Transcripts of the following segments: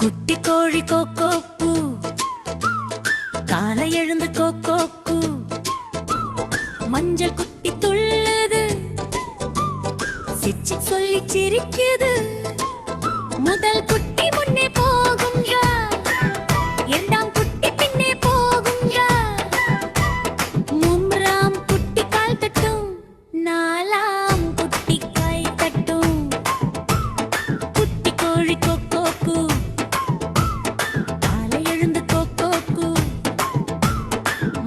குட்டி கோழி கோக்கோக்கு, காலை எழுந்து கோக்கோக்கு, மஞ்சள் குட்டி துள்ளுது, சிச்சி சொல்லி சிரிக்குது. முதல் குட்டி முன்னே போகுங்க, இரண்டாம் குட்டி பின்னே போகுங்க, மூன்றாம் குட்டி கால் தட்டும், நாலாம் குட்டி கை தட்டும். குட்டி கோழி கோக்கோக்கு, காலை எழுந்து கோக்கோக்கு,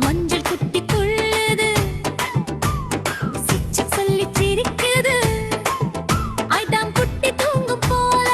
மஞ்சள் குட்டி துள்ளுது, சிச்சி சொல்லி சிரிக்குது. ஐந்தாம் குட்டி தூங்கும் போல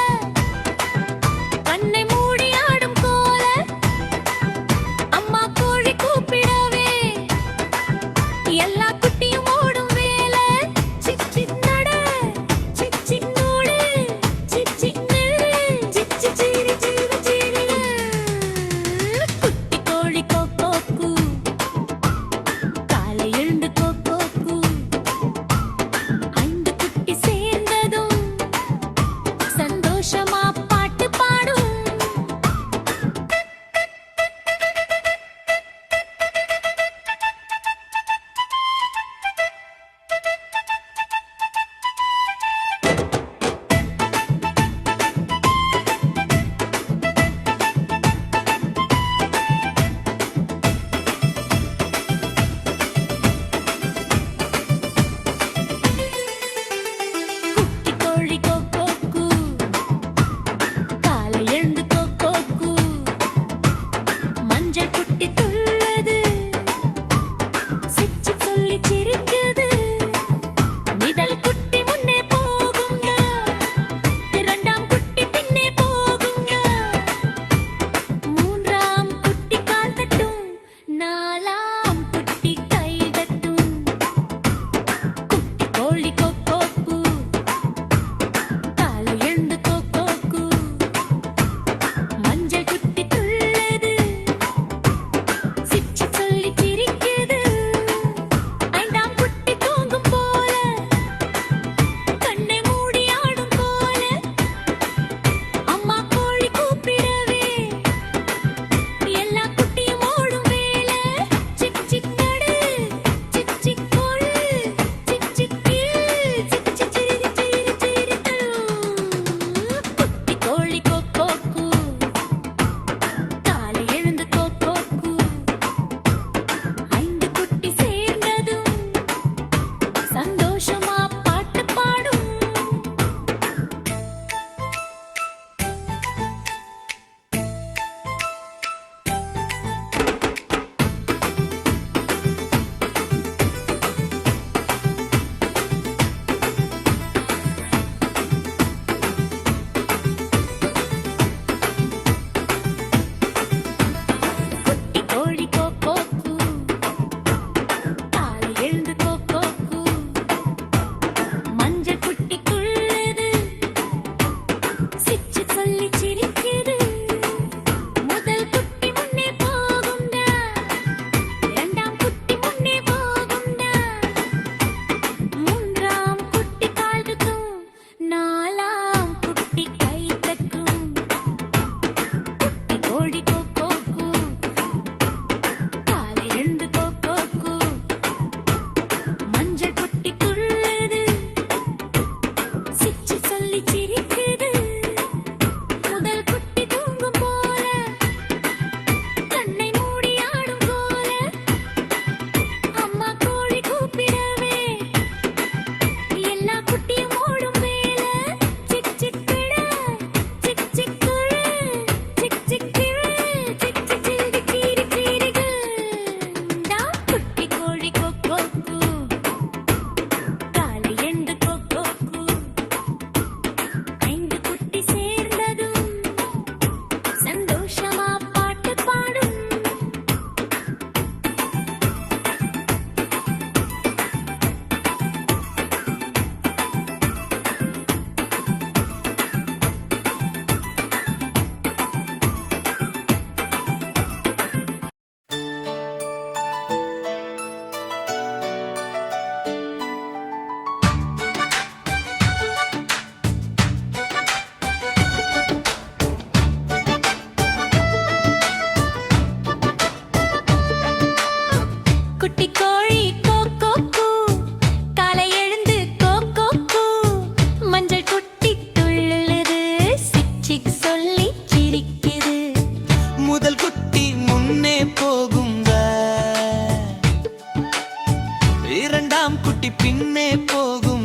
இரண்டாம் குட்டி பின்னே போகும்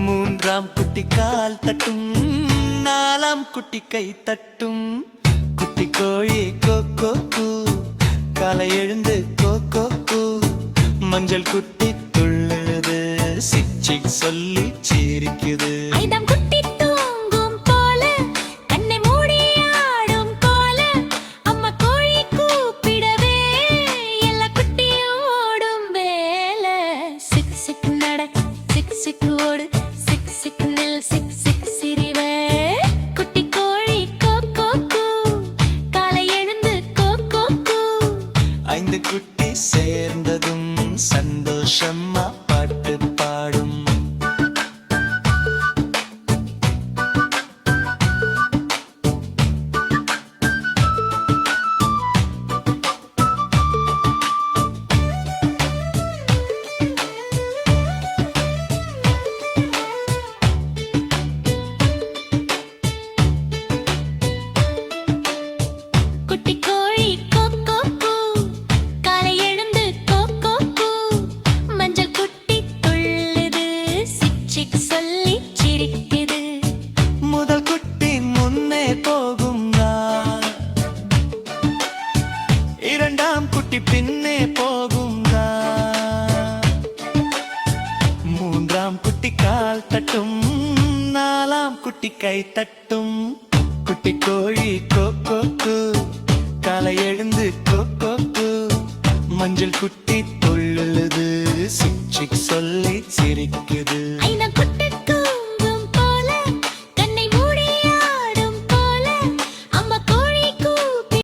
மூன்றாம் குட்டி கால் தட்டும் நாலாம் குட்டி கை தட்டும் குட்டி கோழி கொக்கோ கூ காலை எழுந்து கொக்கோ கூ மஞ்சள் குட்டி துள்ளுது சிக் சிக் சொல்லி சிரிக்குது ஐந்தாம் குட்டி தூங்கும் போல கண்ணை மூடி ஆடும் போல அம்மா கோழி கூப்பிடவே எல்லா குட்டியும் ஓடும் வேலை சிக் சிக் நட சிக் சிக் ஓடு சிக் சிக் நில் சிக் சிக் சிரிவே குட்டி கோழி கொக்கோ கூ காலை எழுந்து கொக்கோ கூ ஐந்து குட்டி சேர்ந்ததும் சந்தோஷமா பாட்டு பாடும் குட்டி கோழி கொக்கோ கூ காலை எழுந்து கொக்கோ கூ மஞ்சள் குட்டி துள்ளுது சிக் சிக் சொல்லி சிரிக்குது முதல் குட்டி முன்னே போகும் இரண்டாம் குட்டி பின்னே போகும் மூன்றாம் குட்டி கால் தட்டும் நாலாம் குட்டி கை தட்டும் குட்டி கோழி கொக்கோ கூ காலை எழுந்து கொக்கோ கூ மஞ்சள் குட்டி